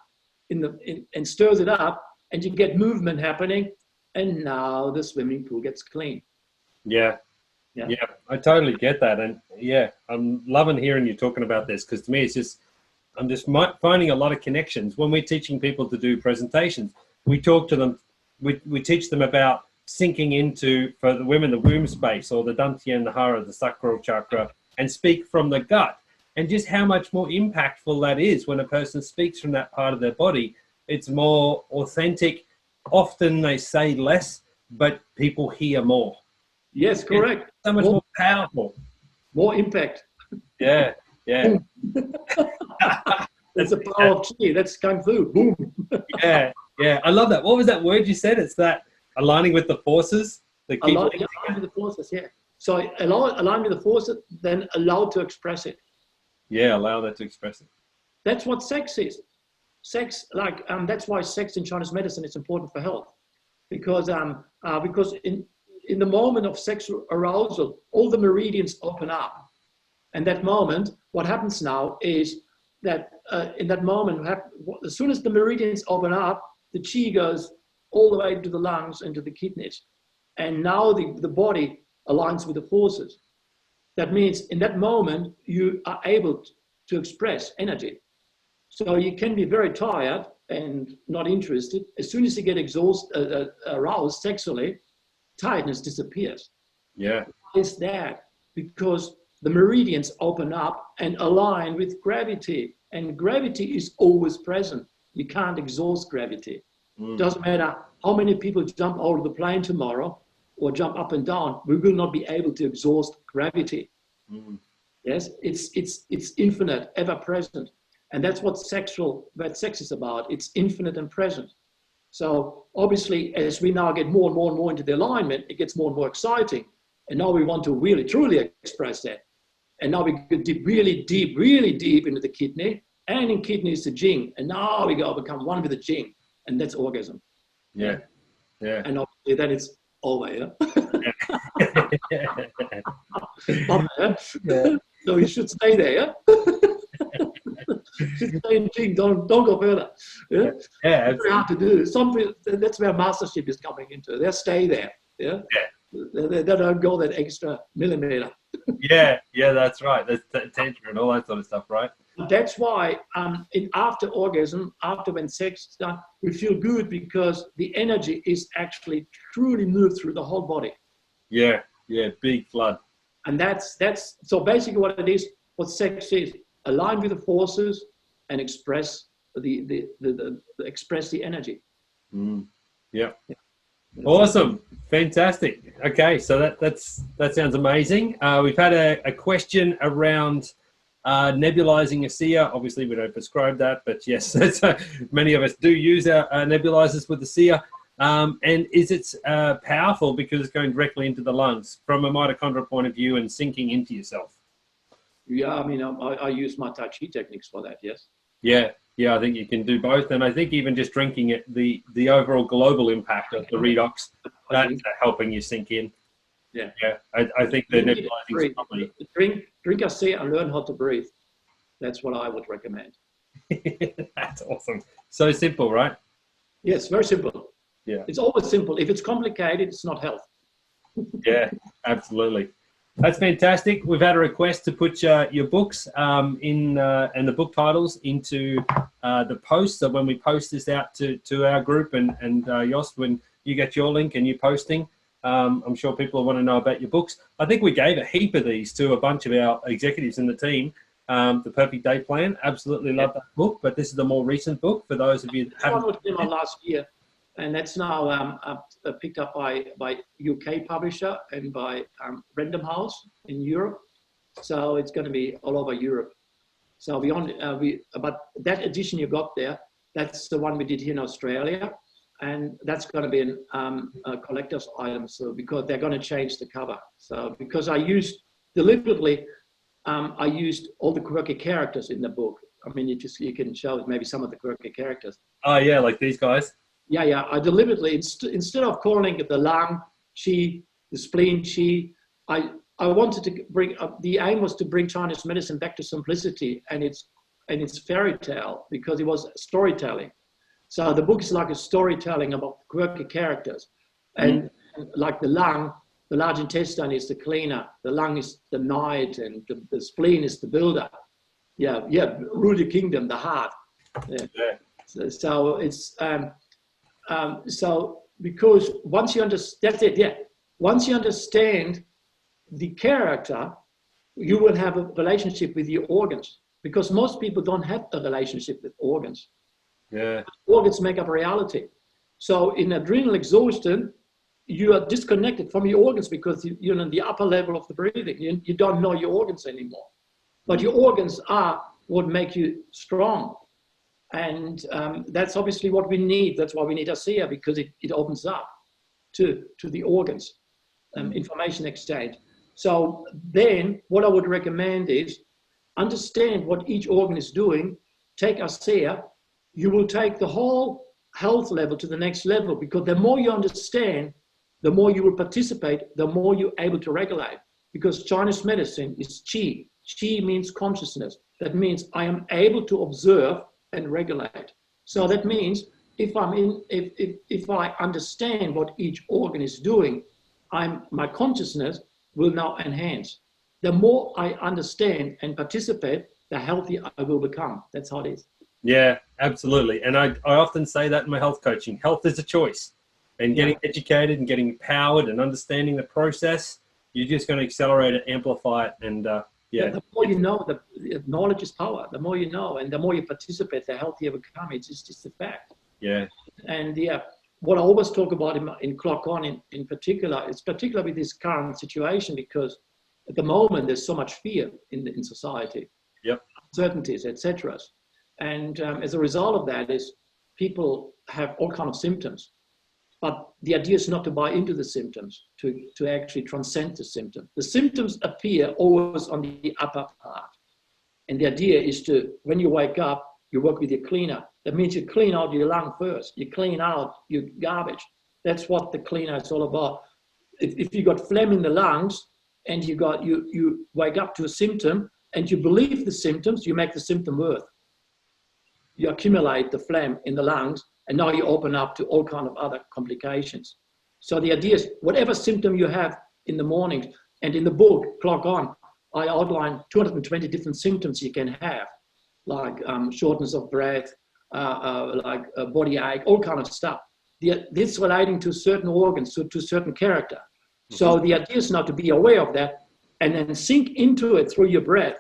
and stirs it up, and you get movement happening. And now the swimming pool gets clean. Yeah, I totally get that. And I'm loving hearing you talking about this, because to me, I'm just finding a lot of connections. When we're teaching people to do presentations, we talk to them, we teach them about sinking into, for the women, the womb space, or the Dantian, the Hara, the sacral chakra, and speak from the gut. And just how much more impactful that is when a person speaks from that part of their body. It's more authentic. Often they say less, but people hear more. Yes, correct. It's so much more powerful. More impact. Yeah. That's the power of chi. That's kung fu. Boom. Yeah. I love that. What was that word you said? It's that aligning with the forces. Aligning with the forces, yeah. So align with the forces, then allow to express it. Yeah, allow that to express it. That's what sex is. Sex, that's why sex in Chinese medicine is important for health, because in the moment of sexual arousal, all the meridians open up, and that moment, what happens now is that in that moment, as soon as the meridians open up, the chi goes all the way to the lungs and to the kidneys, and now the body aligns with the forces. That means in that moment you are able to express energy. So you can be very tired and not interested. As soon as you get aroused sexually, tiredness disappears. Yeah. Why is that? Because the meridians open up and align with gravity, and gravity is always present. You can't exhaust gravity. Doesn't matter how many people jump out of the plane tomorrow or jump up and down, we will not be able to exhaust gravity. Yes, it's infinite, ever present. And that's what sex is about. It's infinite and present. So obviously, as we now get more and more and more into the alignment, it gets more and more exciting. And now we want to really, truly express that. And now we go really deep into the kidney. And in kidney is the jing. And now we go become one with the jing. And that's orgasm. Yeah. Yeah. And obviously then it's over, yeah? So you should stay there, yeah? Should stay in jing, don't go further. Yeah, yeah, it's very hard to do. That's where mastership is coming into. They stay there. Yeah, they don't go that extra millimeter. yeah, that's right. That's tantra and all that sort of stuff, right? That's why after orgasm, after when sex is done, we feel good because the energy is actually truly moved through the whole body. Yeah, big flood. And that's so basically what it is. What sex is: align with the forces and express express the energy. Yeah. Awesome, fantastic. Okay, so that sounds amazing. We've had a question around nebulizing a seer. Obviously, we don't prescribe that, but yes, many of us do use our nebulizers with the seer. And is it powerful because it's going directly into the lungs from a mitochondrial point of view and sinking into yourself? Yeah, I mean, I use my Tai Chi techniques for that, yes. Yeah, I think you can do both. And I think even just drinking it, the overall global impact of the redox, that's helping you sink in. Yeah. I think the nebulizing is probably... Drink a sea and learn how to breathe. That's what I would recommend. That's awesome. So simple, right? Yes, very simple. Yeah. It's always simple. If it's complicated, it's not health. Yeah, absolutely. That's fantastic. We've had a request to put your books and the book titles into the post. So when we post this out to our group and Jost, when you get your link and you're posting, I'm sure people want to know about your books. I think we gave a heap of these to a bunch of our executives in the team. The Perfect Day Plan. Absolutely love that book, but this is the more recent book for those of you that haven't. One came out last year. And that's now picked up by UK publisher and by Random House in Europe. So it's going to be all over Europe. So but that edition you got there, that's the one we did here in Australia, and that's going to be a collector's item. So because they're going to change the cover. So because I used deliberately, I used all the quirky characters in the book. I mean, you can show maybe some of the quirky characters. Oh yeah, like these guys. Yeah. I deliberately, instead of calling it the lung qi, the spleen qi, I wanted to bring up, the aim was to bring Chinese medicine back to simplicity and its fairy tale, because it was storytelling. So the book is like a storytelling about quirky characters. And like the lung, the large intestine is the cleaner, the lung is the knight, and the spleen is the builder. Yeah, rule the kingdom, the heart. Yeah. So it's, so because once you understand, that's it, yeah. Once you understand the character, you will have a relationship with your organs, because most people don't have a relationship with organs. Yeah. Organs make up reality. So in adrenal exhaustion, you are disconnected from your organs because you're in the upper level of the breathing. You don't know your organs anymore. But your organs are what make you strong. And that's obviously what we need. That's why we need ASEA, because it opens up to the organs, information exchange. So then what I would recommend is understand what each organ is doing, take ASEA, you will take the whole health level to the next level, because the more you understand, the more you will participate, the more you're able to regulate. Because Chinese medicine is qi. Qi means consciousness. That means I am able to observe and regulate. So that means if I understand what each organ is doing, my consciousness will now enhance. The more I understand and participate, the healthier I will become. That's how it is. Yeah, absolutely. And I often say that in my health coaching. Health is a choice. And getting educated and getting empowered and understanding the process, you're just going to accelerate it, amplify it, and The more you know, the knowledge is power. The more you know, and the more you participate, the healthier you become. It's just a fact. Yeah. And what I always talk about in Clock On in particular, is particular with this current situation, because at the moment there's so much fear in society, uncertainties, etc. And as a result of that, is people have all kinds of symptoms. But the idea is not to buy into the symptoms, to actually transcend the symptom. The symptoms appear always on the upper part. And the idea is to, when you wake up, you work with your cleaner. That means you clean out your lung first. You clean out your garbage. That's what the cleaner is all about. If you got phlegm in the lungs and you wake up to a symptom and you believe the symptoms, you make the symptom worse. You accumulate the phlegm in the lungs, and now you open up to all kinds of other complications. So the idea is, whatever symptom you have in the morning, and in the book, Clock On, I outline 220 different symptoms you can have, like shortness of breath, like body ache, all kind of stuff. This relating to certain organs, to certain character. So the idea is now to be aware of that, and then sink into it through your breath.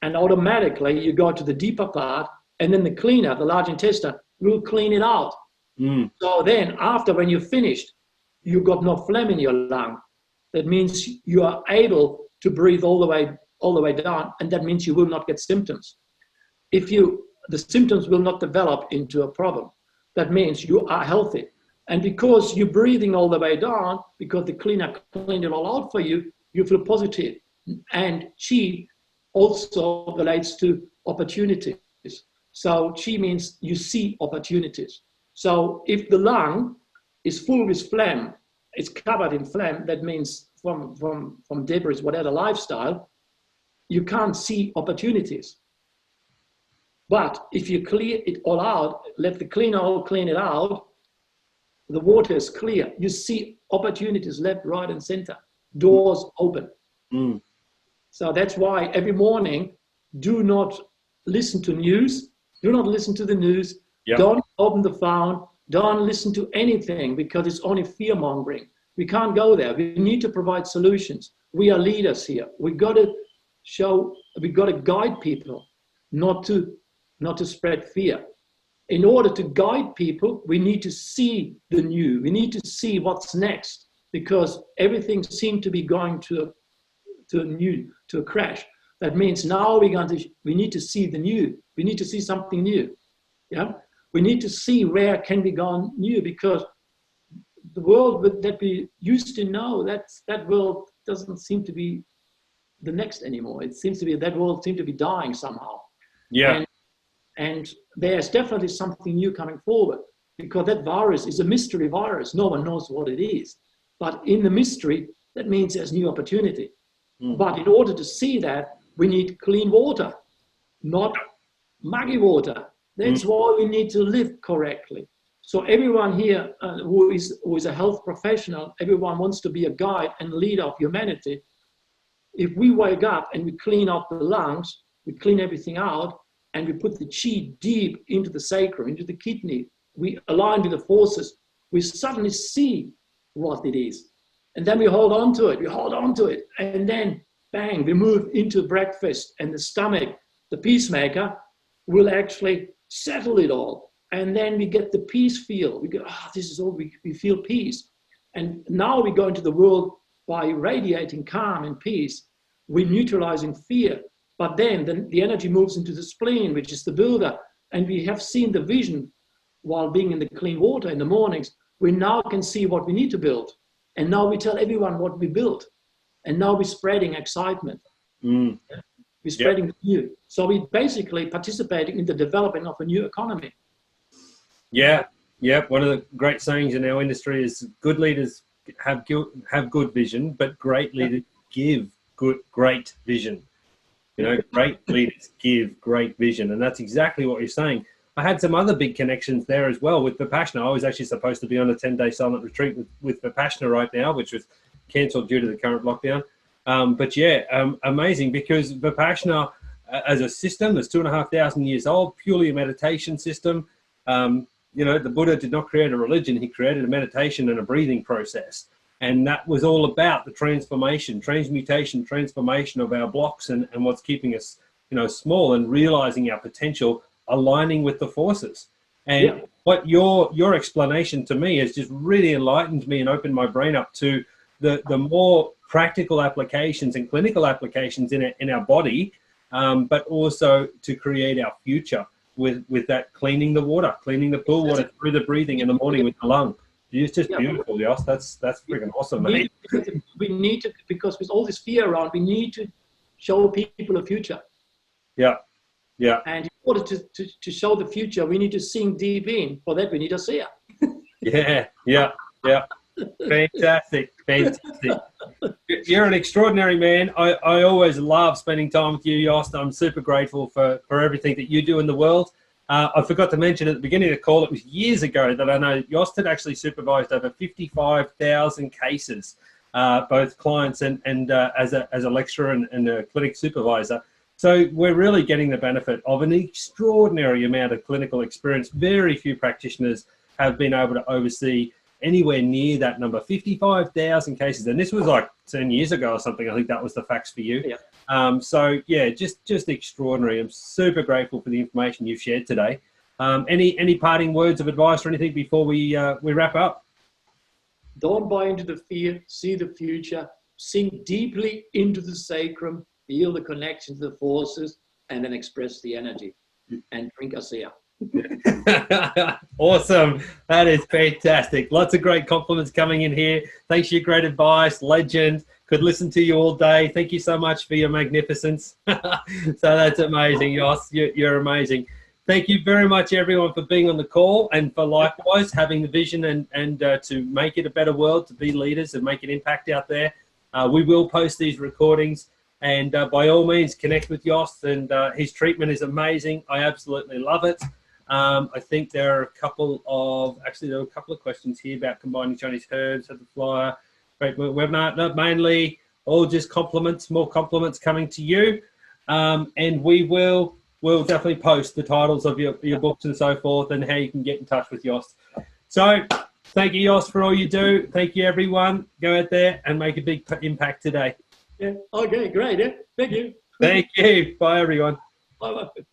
And automatically you go to the deeper part, and then the cleaner, the large intestine, will clean it out. So then after, when you're finished, you've got no phlegm in your lung. That means you are able to breathe all the way down, and that means you will not get symptoms. The symptoms will not develop into a problem. That means you are healthy. And because you're breathing all the way down, because the cleaner cleaned it all out for you, you feel positive. And Qi also relates to opportunities. So Qi means you see opportunities. So if the lung is full with phlegm, it's covered in phlegm, that means from debris, whatever lifestyle, you can't see opportunities. But if you clear it all out, let the cleaner all clean it out, the water is clear. You see opportunities left, right, and center. Doors open. So that's why every morning, do not listen to news. Do not listen to the news. Don't open the phone. Don't listen to anything, because it's only fear mongering. We can't go there. We need to provide solutions. We are leaders here. We got to guide people, not to spread fear. In order to guide people, we need to see the new. We need to see what's next, because everything seemed to be going to a crash. That means now we need to see the new. We need to see something new. We need to see where can we go new, because the world that we used to know, that world doesn't seem to be the next anymore. It seems to be that world seems to be dying somehow. And there's definitely something new coming forward, because that virus is a mystery virus. No one knows what it is. But in the mystery, that means there's new opportunity. But in order to see that, we need clean water, not muggy water. That's why we need to live correctly. So everyone here who is a health professional, everyone wants to be a guide and leader of humanity. If we wake up and we clean out the lungs, we clean everything out, and we put the Qi deep into the sacrum, into the kidney, we align with the forces, we suddenly see what it is. And then we hold on to it, and then bang, we move into breakfast, and the stomach, the peacemaker, will actually settle it all. And then we get the peace feel. We go, this is all, we feel peace. And now we go into the world by radiating calm and peace. We're neutralizing fear. But then the energy moves into the spleen, which is the builder. And we have seen the vision while being in the clean water in the mornings. We now can see what we need to build. And now we tell everyone what we built. And now we're spreading excitement. We're spreading the new. So we're basically participating in the development of a new economy. Yeah. One of the great sayings in our industry is good leaders have good vision, but great leaders give great vision. Great leaders give great vision. And that's exactly what you're saying. I had some other big connections there as well with Vipassana. I was actually supposed to be on a 10-day silent retreat with Vipassana right now, which was cancelled due to the current lockdown. But amazing, because Vipassana as a system that's 2,500 years old, purely a meditation system. The Buddha did not create a religion. He created a meditation and a breathing process. And that was all about the transformation of our blocks and what's keeping us, small, and realizing our potential, aligning with the forces. And what your explanation to me has just really enlightened me and opened my brain up to the more practical applications and clinical applications in our body, but also to create our future with that cleaning the pool water through the breathing in the morning with the lung. It's just beautiful, Jost. That's freaking awesome, mate. We need to, because with all this fear around, we need to show people a future. Yeah. And in order to show the future, we need to sink deep in. For that, we need a seer. Yeah. Fantastic. You're an extraordinary man. I always love spending time with you, Jost. I'm super grateful for everything that you do in the world. I forgot to mention at the beginning of the call, it was years ago that I know Jost had actually supervised over 55,000 cases, both clients and as a lecturer and a clinic supervisor. So we're really getting the benefit of an extraordinary amount of clinical experience. Very few practitioners have been able to oversee anywhere near that number, 55,000 cases. And this was like 10 years ago or something. I think that was the facts for you. Yeah. Just extraordinary. I'm super grateful for the information you've shared today. Any parting words of advice or anything before we wrap up? Don't buy into the fear, see the future, sink deeply into the sacrum, feel the connection to the forces, and then express the energy and drink a sea. Awesome. That is fantastic. Lots of great compliments coming in here. Thanks for your great advice. Legend. Could listen to you all day. Thank you so much for your magnificence. So that's amazing, Jost. You're amazing. Thank you very much, everyone, for being on the call and for likewise having the vision and to make it a better world, to be leaders and make an impact out there. We will post these recordings. And by all means, connect with Jost, and his treatment is amazing. I absolutely love it. I think there are a couple of questions here about combining Chinese herbs at the flyer. Great webinar. No, mainly all just compliments, more compliments coming to you. And we'll definitely post the titles of your books and so forth, and how you can get in touch with Jost. So thank you, Jost, for all you do. Thank you, everyone. Go out there and make a big impact today. Yeah. Okay, great. Yeah. Thank you. Thank you. Bye, everyone. Bye-bye.